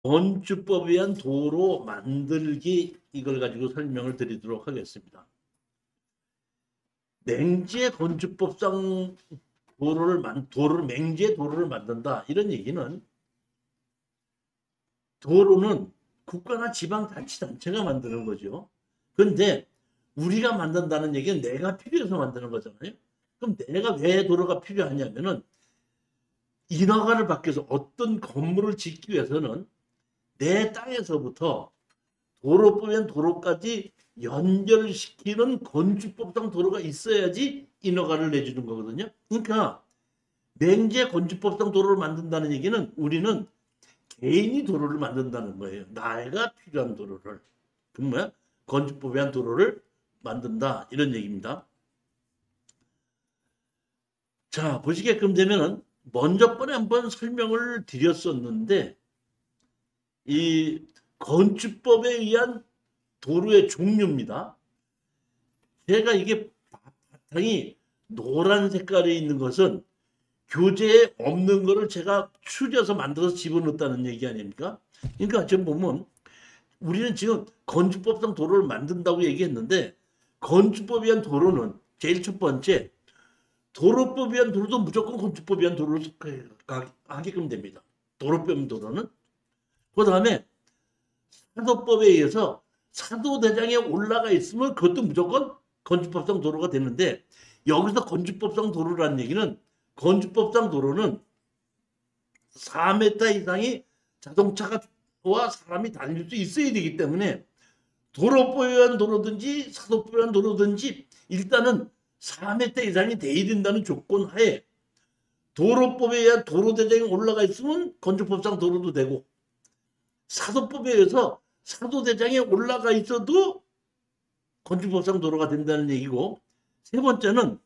건축법에 의한 도로 만들기 이걸 가지고 설명을 드리도록 하겠습니다. 맹지의 건축법상 맹지의 도로를 만든다 이런 얘기는 도로는 국가나 지방자치단체가 만드는 거죠. 그런데 우리가 만든다는 얘기는 내가 필요해서 만드는 거잖아요. 그럼 내가 왜 도로가 필요하냐면은 인허가를 받기 위해서 어떤 건물을 짓기 위해서는 내 땅에서부터 도로법엔 도로까지 연결시키는 건축법상 도로가 있어야지 인허가를 내주는 거거든요. 그러니까 맹지의 건축법상 도로를 만든다는 얘기는 우리는 개인이 도로를 만든다는 거예요. 나가 필요한 도로를. 그 뭐야? 건축법에 의한 도로를 만든다 이런 얘기입니다. 자, 보시게끔 되면은 먼저 번에 한번 설명을 드렸었는데 이 건축법에 의한 도로의 종류입니다. 제가 이게 바탕이 노란 색깔에 있는 것은 교재에 없는 거를 제가 추려서 만들어서 집어넣었다는 얘기 아닙니까? 그러니까 지금 보면 우리는 지금 건축법상 도로를 만든다고 얘기했는데 건축법에 의한 도로는 제일 첫 번째 도로법에 의한 도로도 무조건 건축법에 의한 도로를 하게끔 됩니다. 도로법 도로는. 그 다음에 사도법에 의해서 사도대장에 올라가 있으면 그것도 무조건 건축법상 도로가 되는데 여기서 건축법상 도로라는 얘기는 건축법상 도로는 4m 이상의 자동차와 사람이 다닐 수 있어야 되기 때문에 도로법에 의한 도로든지 사도법에 의한 도로든지 일단은 4m 이상이 돼야 된다는 조건 하에 도로법에 의한 도로대장에 올라가 있으면 건축법상 도로도 되고 사도법에 의해서 사도대장에 올라가 있어도 건축법상 도로가 된다는 얘기고 세 번째는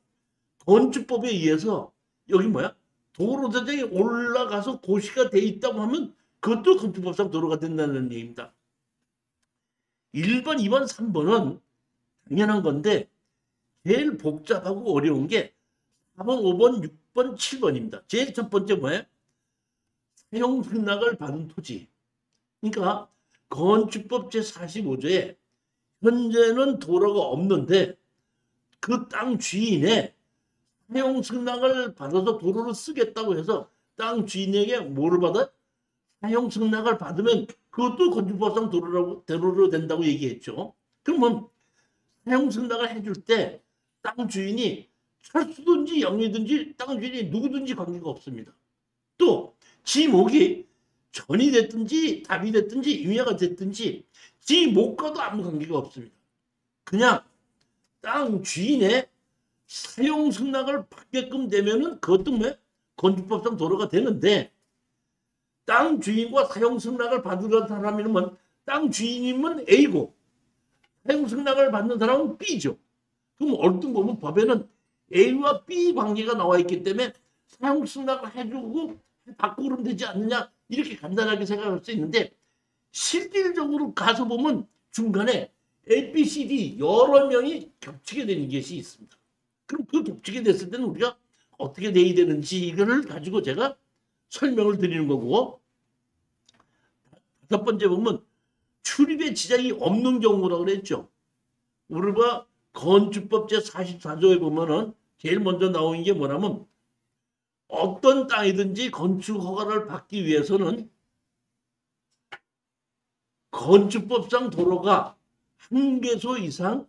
건축법에 의해서 여기 뭐야? 도로대장에 올라가서 고시가 돼 있다고 하면 그것도 건축법상 도로가 된다는 얘기입니다. 1번, 2번, 3번은 당연한 건데 제일 복잡하고 어려운 게 4번, 5번, 6번, 7번입니다. 제일 첫 번째 뭐예요? 사용 승낙을 받은 토지. 그러니까 건축법 제45조에 현재는 도로가 없는데 그 땅 주인의 사용 승낙을 받아서 도로를 쓰겠다고 해서 땅 주인에게 뭐를 받아? 사용 승낙을 받으면 그것도 건축법상 도로로 된다고 얘기했죠. 그러면 사용 승낙을 해줄 때 땅 주인이 철수든지 영리든지 땅 주인이 누구든지 관계가 없습니다. 또 지목이 전이 됐든지 답이 됐든지 유야가 됐든지 지목과도 아무 관계가 없습니다. 그냥 땅 주인의 사용 승낙을 받게끔 되면은 그것도 뭐 건축법상 도로가 되는데 땅 주인과 사용 승낙을 받는 사람이면 땅 주인이면 A고 사용 승낙을 받는 사람은 B죠. 그럼 얼핏 보면 법에는 A와 B 관계가 나와 있기 때문에 사용 승낙을 해주고 받고 그러면 되지 않느냐 이렇게 간단하게 생각할 수 있는데 실질적으로 가서 보면 중간에 A, B, C, D 여러 명이 겹치게 되는 것이 있습니다. 그럼 그 겹치게 됐을 때는 우리가 어떻게 돼야 되는지 이거를 가지고 제가 설명을 드리는 거고 다섯 번째 보면 출입에 지장이 없는 경우라고 그랬죠. 우리가 건축법 제44조에 보면은 제일 먼저 나오는 게 뭐냐면 어떤 땅이든지 건축 허가를 받기 위해서는 건축법상 도로가 1개소 이상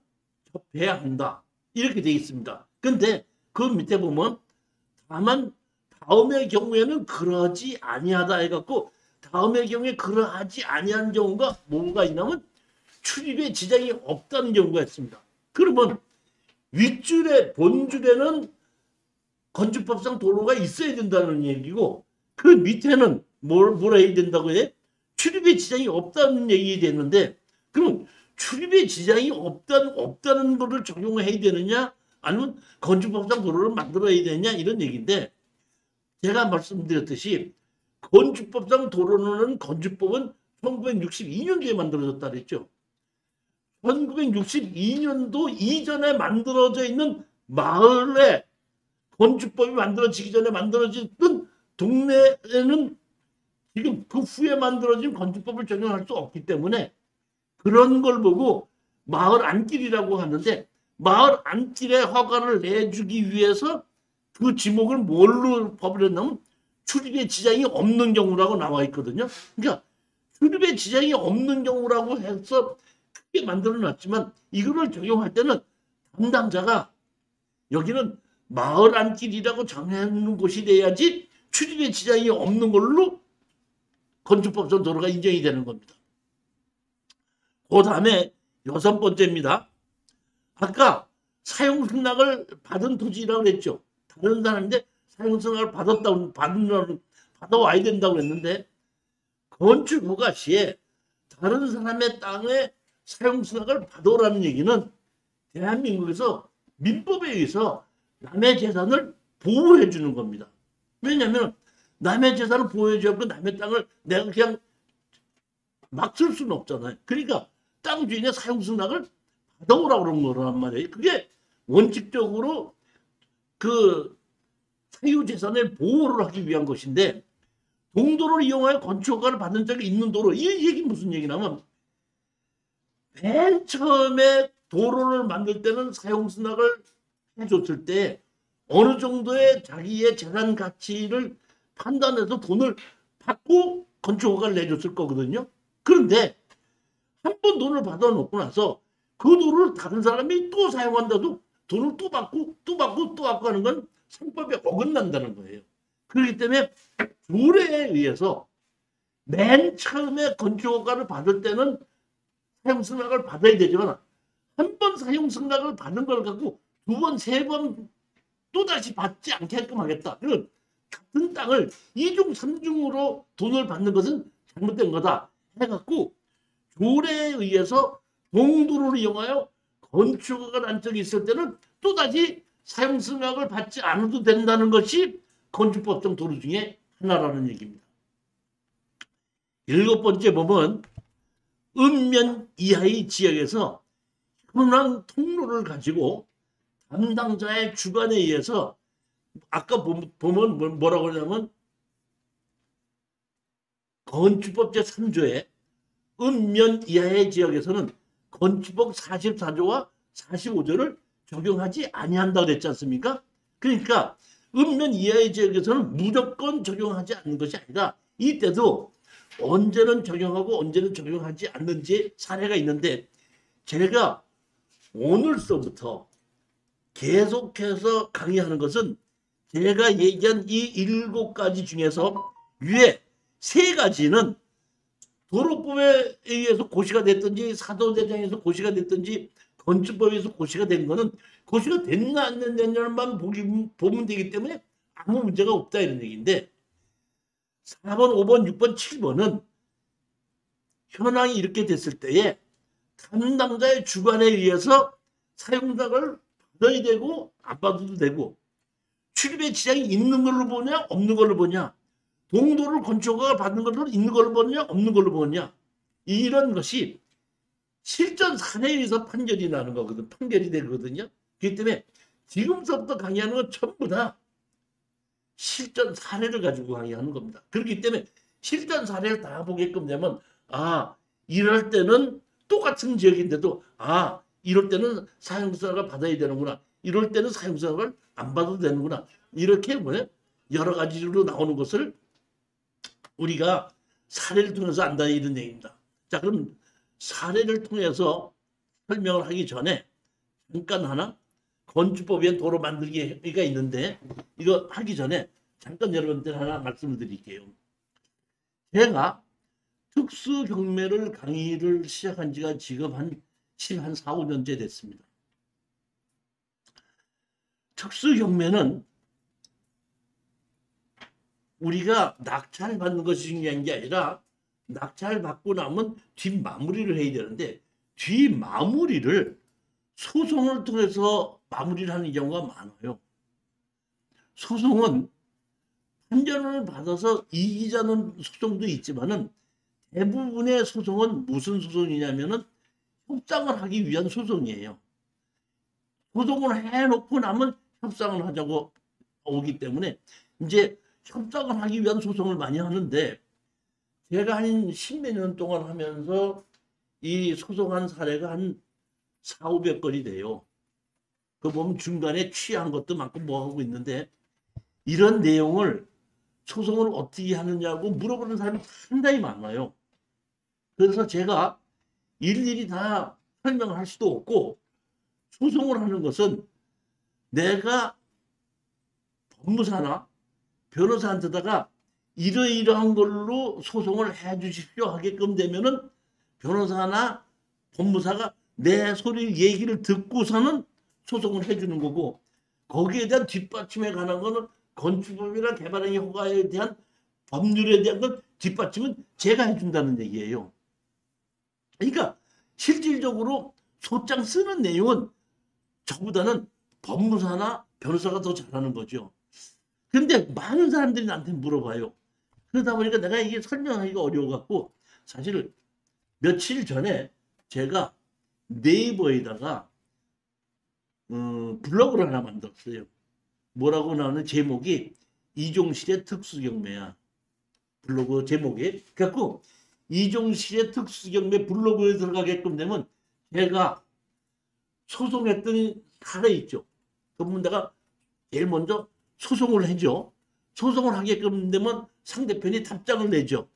접해야 한다. 이렇게 되어 있습니다. 근데 그 밑에 보면 다만 다음의 경우에는 그러하지 아니하다 해갖고 다음의 경우에 그러하지 아니한 경우가 뭐가 있냐면 출입에 지장이 없다는 경우가 있습니다. 그러면 윗줄에 본줄에는 건축법상 도로가 있어야 된다는 얘기고 그 밑에는 뭐라 해야 된다고 해? 출입에 지장이 없다는 얘기 되는데 그럼 출입에 지장이 없다는 거를 적용해야 되느냐 아니면 건축법상 도로를 만들어야 되느냐 이런 얘기인데 제가 말씀드렸듯이 건축법상 도로는 건축법은 1962년도에 만들어졌다 그랬죠. 1962년도 이전에 만들어져 있는 마을에 건축법이 만들어지기 전에 만들어졌던 동네에는 지금 그 후에 만들어진 건축법을 적용할 수 없기 때문에 그런 걸 보고 마을 안길이라고 하는데, 마을 안길에 허가를 내주기 위해서 그 지목을 뭘로 법을 했냐면 출입에 지장이 없는 경우라고 나와 있거든요. 그러니까 출입에 지장이 없는 경우라고 해서 크게 만들어 놨지만, 이거를 적용할 때는 담당자가 여기는 마을 안길이라고 정해놓은 곳이 돼야지 출입에 지장이 없는 걸로 건축법상 도로가 인정이 되는 겁니다. 그 다음에 6번째입니다. 아까 사용승낙을 받은 토지라고 그랬죠. 다른 사람인데 사용승낙을 받아와야 된다고 했는데, 건축 허가 시에 다른 사람의 땅에 사용승낙을 받아오라는 얘기는 대한민국에서 민법에 의해서 남의 재산을 보호해 주는 겁니다. 왜냐하면 남의 재산을 보호해 주고 남의 땅을 내가 그냥 막 쓸 수는 없잖아요. 그러니까 땅 주인의 사용승낙을 받아오라고 그런 거란 말이에요. 그게 원칙적으로 그 사유재산의 보호를 하기 위한 것인데, 동도를 이용하여 건축허가를 받은 적이 있는 도로, 이 얘기 무슨 얘기냐면, 맨 처음에 도로를 만들 때는 사용승낙을 해줬을 때 어느 정도의 자기의 재산 가치를 판단해서 돈을 받고 건축허가를 내줬을 거거든요. 그런데 한 번 돈을 받아놓고 나서 그 돈을 다른 사람이 또 사용한다도 돈을 또 받고 또 받고 또 받고 하는 건 상법에 어긋난다는 거예요. 그렇기 때문에 조례에 의해서 맨 처음에 건축허가를 받을 때는 사용승낙을 받아야 되지만, 한 번 사용승낙을 받는 걸 갖고 두 번, 세 번 또다시 받지 않게끔 하겠다. 그런 같은 땅을 2중, 3중으로 돈을 받는 것은 잘못된 거다 해갖고 조례에 의해서 동도를 이용하여 건축허가 난 적이 있을 때는 또다시 사용승낙을 받지 않아도 된다는 것이 건축법상 도로 중에 하나라는 얘기입니다. 7번째 보면 읍면 이하의 지역에서 현황 통로를 가지고 담당자의 주관에 의해서, 아까 보면 뭐라고 하냐면 건축법 제3조에 읍면 이하의 지역에서는 건축법 44조와 45조를 적용하지 아니한다 그랬지 않습니까? 그러니까 읍면 이하의 지역에서는 무조건 적용하지 않는 것이 아니라, 이때도 언제는 적용하고 언제는 적용하지 않는지 사례가 있는데, 제가 오늘서부터 계속해서 강의하는 것은 제가 얘기한 이 7가지 중에서 위에 3가지는 도로법에 의해서 고시가 됐든지 사도대장에서 고시가 됐든지 건축법에서 고시가 된 거는 고시가 됐나 안 됐냐만 보면 되기 때문에 아무 문제가 없다 이런 얘기인데, 4번, 5번, 6번, 7번은 현황이 이렇게 됐을 때에 담당자의 주관에 의해서 사용자를 받아야 되고 안 받아도 되고, 출입에 지장이 있는 걸로 보냐 없는 걸로 보냐, 동도를 건축허가 받는 걸로 있는 걸로 보냐 없는 걸로 보냐, 이런 것이 실전 사례에 의해서 판결이 나는 거거든. 판결이 되거든요. 그렇기 때문에 지금서부터 강의하는 건 전부 다 실전 사례를 가지고 강의하는 겁니다. 그렇기 때문에 실전 사례를 다 보게끔 되면, 이럴 때는 똑같은 지역인데도 이럴 때는 사용승낙을 받아야 되는구나, 이럴 때는 사용승낙을 안 받아도 되는구나, 이렇게 여러 가지로 나오는 것을 우리가 사례를 통해서 안다 이런 얘기입니다. 자, 그럼 사례를 통해서 설명을 하기 전에 잠깐 하나, 건축법에 도로 만들기가 있는데 이거 하기 전에 잠깐 여러분들 하나 말씀을 드릴게요. 제가 특수경매를 강의를 시작한 지가 지금 한 4, 5년째 됐습니다. 특수경매는 우리가 낙찰 받는 것이 중요한 게 아니라, 낙찰 받고 나면 뒷마무리를 해야 되는데, 뒷마무리를 소송을 통해서 마무리를 하는 경우가 많아요. 소송은 판결을 받아서 이기자는 소송도 있지만은, 대부분의 소송은 무슨 소송이냐면은 협상을 하기 위한 소송이에요. 소송을 해놓고 나면 협상을 하자고 오기 때문에 이제 협상을 하기 위한 소송을 많이 하는데, 제가 한 십몇 년 동안 하면서 이 소송한 사례가 한 4, 500건이 돼요. 그 보면 중간에 취한 것도 많고 뭐 하고 있는데, 이런 내용을 소송을 어떻게 하느냐고 물어보는 사람이 상당히 많아요. 그래서 제가 일일이 다 설명할 수도 없고, 소송을 하는 것은 내가 법무사나 변호사한테다가 이러이러한 걸로 소송을 해 주십시오 하게끔 되면은 변호사나 법무사가 내 소리 얘기를 듣고서는 소송을 해주는 거고, 거기에 대한 뒷받침에 관한 거는 건축법이나 개발행위 허가에 대한 법률에 대한 건 뒷받침은 제가 해준다는 얘기예요. 그러니까 실질적으로 소장 쓰는 내용은 저보다는 법무사나 변호사가 더 잘하는 거죠. 근데 많은 사람들이 나한테 물어봐요. 그러다 보니까 내가 이게 설명하기가 어려워갖고, 사실 며칠 전에 제가 네이버에다가 블로그를 하나 만들었어요. 뭐라고 나오는 제목이 이종실의 특수경매야. 블로그 제목이. 그래갖고 이종실의 특수경매 블로그에 들어가게끔 되면 제가 소송했던 사례 있죠. 그러면 내가 제일 먼저 소송을 해줘. 소송을 하게끔 되면 상대편이 답장을 내죠.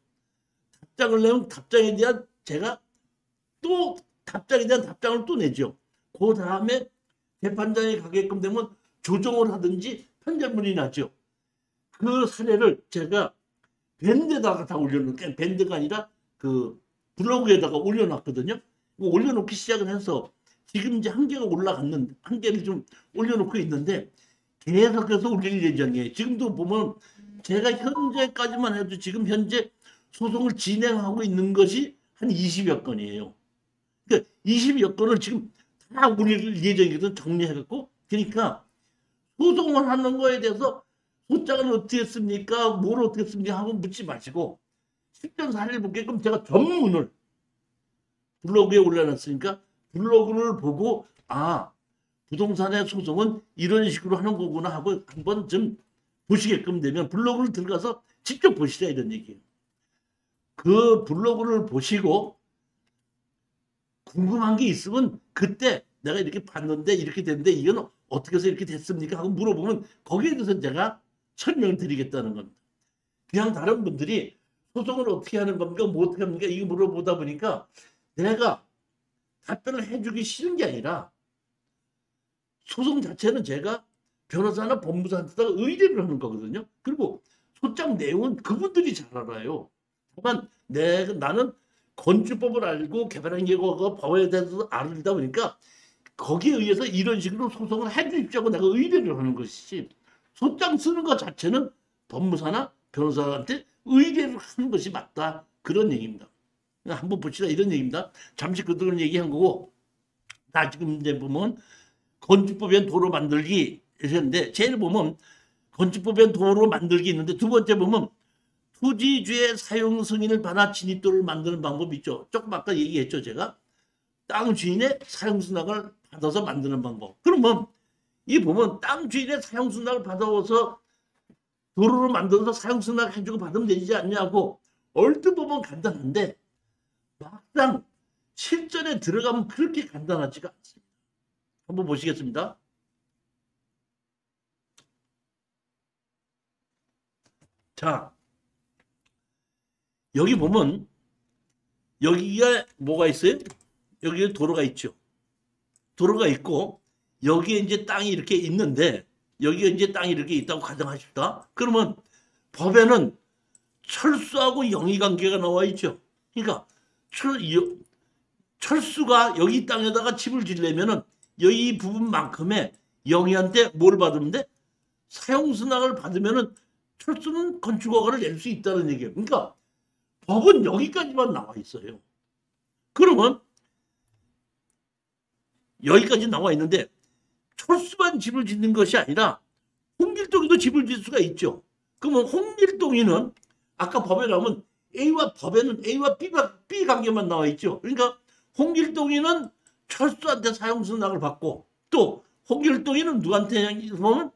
답장을 내면 답장에 대한 제가 또 답장에 대한 답장을 또 내죠. 그 다음에 재판장에 가게끔 되면 조정을 하든지 판결문이 나죠. 그 사례를 제가 밴드에다가 다 올려놓을게요. 밴드가 아니라 그 블로그에다가 올려놨거든요. 올려놓기 시작을 해서 지금 이제 한 개가 올라갔는데, 한 개를 좀 올려놓고 있는데 계속해서 올릴 예정이에요. 지금도 보면 제가 현재까지만 해도 지금 현재 소송을 진행하고 있는 것이 한 20여 건이에요. 그러니까 20여 건을 지금 다 올릴 예정이거든, 정리해갖고. 그러니까 소송을 하는 거에 대해서 소장을 어떻게 했습니까? 뭘 어떻게 했습니까? 하고 묻지 마시고 실전 사례를 보게끔 제가 전문을 블로그에 올려놨으니까 블로그를 보고, 아, 부동산의 소송은 이런 식으로 하는 거구나 하고 한번 좀 보시게끔 되면 블로그를 들어가서 직접 보시라, 이런 얘기예요. 그 블로그를 보시고 궁금한 게 있으면 그때 내가 이렇게 봤는데 이렇게 됐는데 이건 어떻게 해서 이렇게 됐습니까? 하고 물어보면 거기에 대해서 제가 설명을 드리겠다는 겁니다. 그냥 다른 분들이 소송을 어떻게 하는 겁니까? 뭐 어떻게 합니까? 이거 물어보다 보니까 내가 답변을 해주기 싫은 게 아니라, 소송 자체는 제가 변호사나 법무사한테다가 의뢰를 하는 거거든요. 그리고 소장 내용은 그분들이 잘 알아요. 다만 나는 건축법을 알고 개발행위가 법에 대해서 알다 보니까 거기에 의해서 이런 식으로 소송을 해주십시오 하고 내가 의뢰를 하는 것이지, 소장 쓰는 것 자체는 법무사나 변호사한테 의뢰를 하는 것이 맞다, 그런 얘기입니다. 한번 보시라, 이런 얘기입니다. 잠시 그동안 얘기한 거고, 나 지금 이제 보면 건축법엔 도로 만들기 했는데, 제일 보면 건축법엔 도로 만들기 있는데, 두 번째 보면 토지주의 사용 승인을 받아 진입도를 만드는 방법이 있죠. 조금 아까 얘기했죠, 제가. 땅 주인의 사용 승낙을 받아서 만드는 방법. 그러면 이 보면 땅 주인의 사용 승낙을 받아서 도로를 만들어서 사용 승낙 해주고 받으면 되지 않냐고 얼핏 보면 간단한데, 막상 실전에 들어가면 그렇게 간단하지가 않습니다. 한번 보시겠습니다. 자, 여기 보면 여기가 뭐가 있어요? 여기에 도로가 있죠. 도로가 있고 여기에 이제 땅이 이렇게 있는데, 여기에 이제 땅이 이렇게 있다고 가정하십시다. 그러면 법에는 철수하고 영위관계가 나와 있죠. 그러니까 철수가 여기 땅에다가 집을 지려면은 여기 부분만큼의 영희한테 뭘 받으면 돼? 사용승낙을 받으면은 철수는 건축허가를 낼 수 있다는 얘기예요. 그러니까 법은 여기까지만 나와 있어요. 그러면 여기까지 나와 있는데 철수만 집을 짓는 것이 아니라 홍길동이도 집을 짓을 수가 있죠. 그러면 홍길동이는 아까 법에 나오면 법에는 A와 B 관계만 나와 있죠. 그러니까 홍길동이는 철수한테 사용승낙을 받고, 또 홍길동이는 누구한테 보면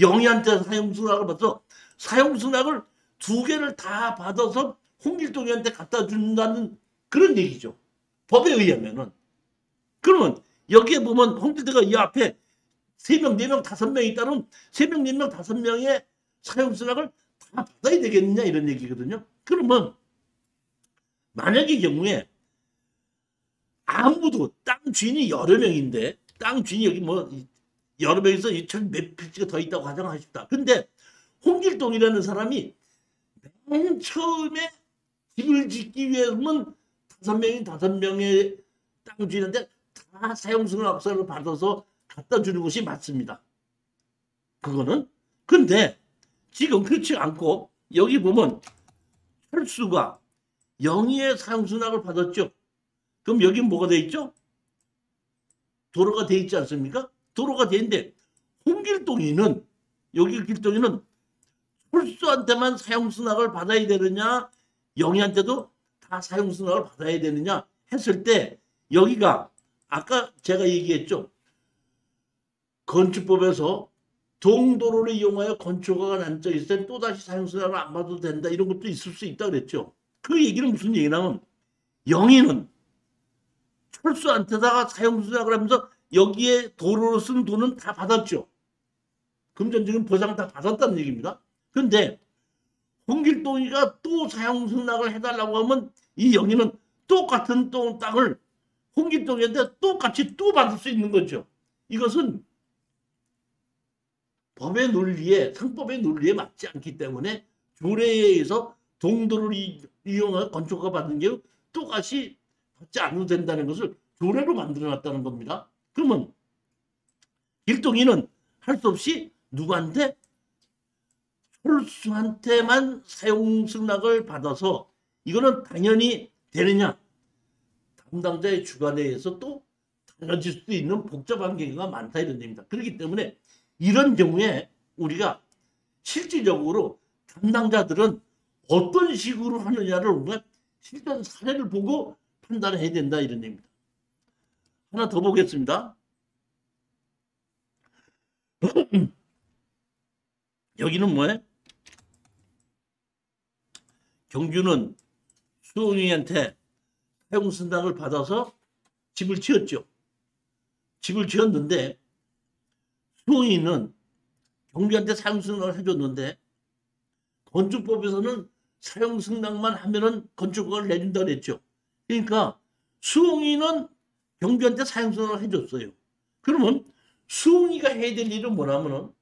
영희한테 사용승낙을 받아서 사용승낙을 두 개를 다 받아서 홍길동이한테 갖다 준다는 그런 얘기죠. 법에 의하면은. 그러면 여기에 보면 홍길동가 이 앞에 3명, 4명, 5명이 있다면 3명, 4명, 5명의 사형수락을 다 받아야 되겠느냐 이런 얘기거든요. 그러면 만약의 경우에 아무도 땅 주인이 여러 명인데 땅 주인이 여기 뭐 여러 명에서 몇 필지가 더 있다고 가정하십시다. 근데 홍길동이라는 사람이 맨 처음에 집을 짓기 위해서는 5명의 땅 주인한테 다 사형수락서를 받아서 갖다 주는 것이 맞습니다. 그거는. 근데 지금 그렇지 않고 여기 보면 철수가 영희의 사형수락을 받았죠. 그럼 여기 뭐가 돼 있죠? 도로가 돼 있지 않습니까? 도로가 돼 있는데 홍길동이는 여기 길동이는 철수한테만 사형수락을 받아야 되느냐 영희한테도 다 사형수락을 받아야 되느냐 했을 때 여기가 아까 제가 얘기했죠. 건축법에서 동도로를 이용하여 건축허가가 난적 있을 때 또다시 사형수락을 안 받아도 된다 이런 것도 있을 수 있다 그랬죠. 그 얘기는 무슨 얘기냐면 영희는 철수한테다가 사형수락을 하면서 여기에 도로로 쓴 돈은 다 받았죠. 금전적인 보상 다 받았다는 얘기입니다. 근데 홍길동이가 또 사형수락을 해달라고 하면 이 영희는 똑같은 땅을 홍길동이한테 똑같이 또 받을 수 있는 거죠. 이것은 법의 논리에 상법의 논리에 맞지 않기 때문에 조례에 의해서 동도를 이용하여 건축허가 받은 경우 똑같이 받지 않아도 된다는 것을 조례로 만들어놨다는 겁니다. 그러면 길동이는 할 수 없이 누구한테? 철수한테만 사형수락을 받아서 이거는 당연히 되느냐? 담당자의 주관에 의해서 또 달라질 수도 있는 복잡한 경우가 많다 이런 얘기입니다. 그렇기 때문에 이런 경우에 우리가 실질적으로 담당자들은 어떤 식으로 하느냐를 우리가 실전 사례를 보고 판단해야 된다 이런 얘기입니다. 하나 더 보겠습니다. 여기는 뭐예요? 경주는 수홍이한테 사형수락을 받아서 집을 지었죠. 집을 지었는데 수홍이는 경주한테 사형수락을 해줬는데 건축법에서는 사형수락만 하면은 건축허가를 내준다 그랬죠. 그러니까 수홍이는 경주한테 사형수락을 해줬어요. 그러면 수홍이가 해야 될 일은 뭐냐면은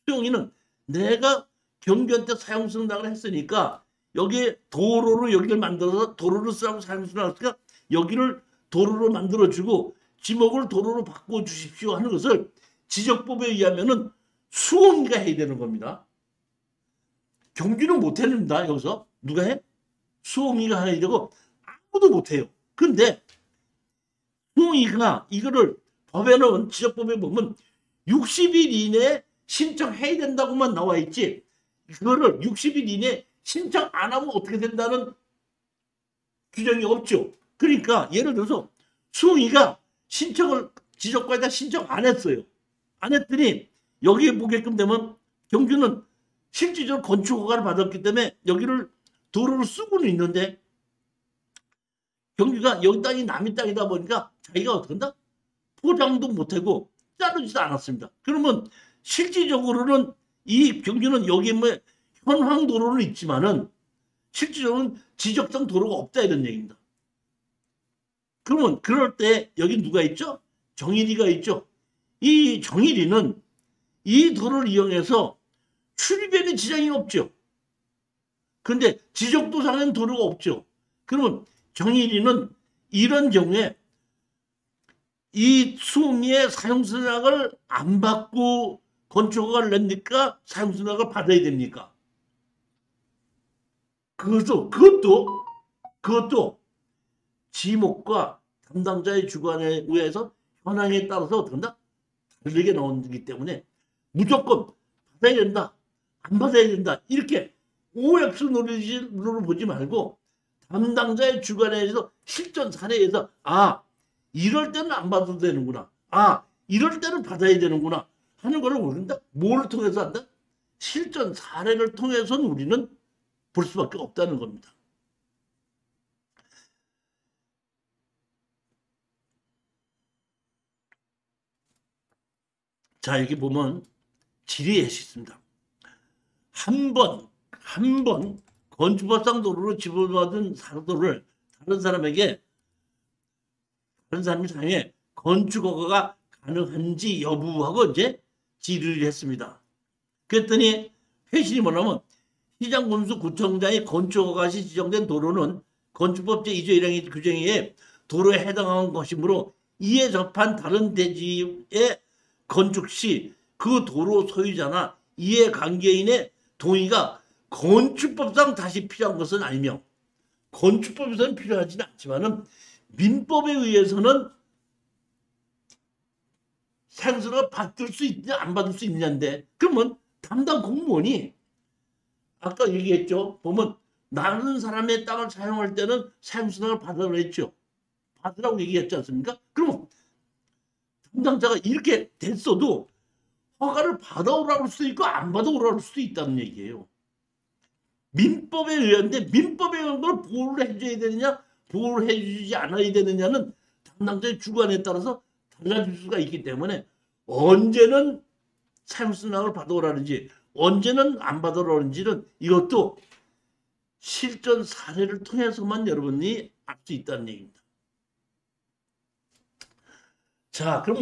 수홍이는 내가 경주한테 사형수락을 했으니까 여기에 도로로 여기를 만들어서 도로를 쓰라고 사형수락을 했으니까 여기를 도로로 만들어주고 지목을 도로로 바꿔주십시오 하는 것을 지적법에 의하면은 수홍이가 해야 되는 겁니다. 경주는 못 해낸다. 여기서 누가 해? 수홍이가 해야 되고 아무도 못 해요. 근데 수홍이가 이거를 법에 넣은 지적법에 보면 60일 이내에 신청해야 된다고만 나와 있지 그거를 60일 이내에 신청 안 하면 어떻게 된다는 규정이 없죠. 그러니까 예를 들어서 수홍이가 신청을 지적과에다 신청 안 했어요. 안 했더니 여기에 보게끔 되면 경주는 실질적으로 건축허가를 받았기 때문에 여기를 도로를 쓰고는 있는데 경주가 여기 땅이 남의 땅이다 보니까 자기가 어떻게 한다? 포장도 못하고 자르지도 않았습니다. 그러면 실질적으로는 이 경주는 여기에 뭐 현황 도로는 있지만은 실질적으로는 지적상 도로가 없다 이런 얘기입니다. 그러면 그럴 때 여기 누가 있죠? 정일이가 있죠. 이 정일이는 이 도로를 이용해서 출입에는 지장이 없죠. 그런데 지적도상에는 도로가 없죠. 그러면 정일이는 이런 경우에 이 수홍이의 사형수락을 안 받고 건축허가를 냅니까? 사형수락을 받아야 됩니까? 그것도 지목과 담당자의 주관에 의해서 현황에 따라서 어떻게 한다? 다르게 나오기 때문에 무조건 받아야 된다. 안 받아야 된다. 이렇게 OX 논리로 보지 말고 담당자의 주관에 의해서 실전 사례에서 이럴 때는 안 받아도 되는구나. 이럴 때는 받아야 되는구나 하는 거를 모른다. 뭐를 통해서 한다? 실전 사례를 통해서는 우리는 볼 수밖에 없다는 겁니다. 자, 여기 보면 질의에 있습니다. 한 번 건축법상 도로로 지불받은 사도를 다른 사람이 상해 건축허가가 가능한지 여부하고 이제 질의를 했습니다. 그랬더니 회신이 뭐냐면 시장군수 구청장이 건축허가 시 지정된 도로는 건축법 제2조 1항의 규정에 의해 도로에 해당하는 것이므로 이에 접한 다른 대지의 건축 시 그 도로 소유자나 이해 관계인의 동의가 건축법상 다시 필요한 것은 아니며 건축법에서는 필요하지는 않지만은 민법에 의해서는 사용수가 받을 수 있냐 안 받을 수 있냐인데, 그러면 담당 공무원이 아까 얘기했죠. 보면 다른 사람의 땅을 사용할 때는 사용수당을 받으라고 했죠. 받으라고 얘기했지 않습니까? 그러면 담당자가 이렇게 됐어도 허가를 받아오라고 할 수도 있고 안 받아오라고 할 수도 있다는 얘기예요. 민법에 의한데 민법에 의한 걸 보호를 해줘야 되느냐 보호를 해주지 않아야 되느냐는 담당자의 주관에 따라서 달라질 수가 있기 때문에 언제는 사용수당을 받아오라는지 언제는 안 받아오라는지는 이것도 실전 사례를 통해서만 여러분이 알 수 있다는 얘기입니다. 자, 그럼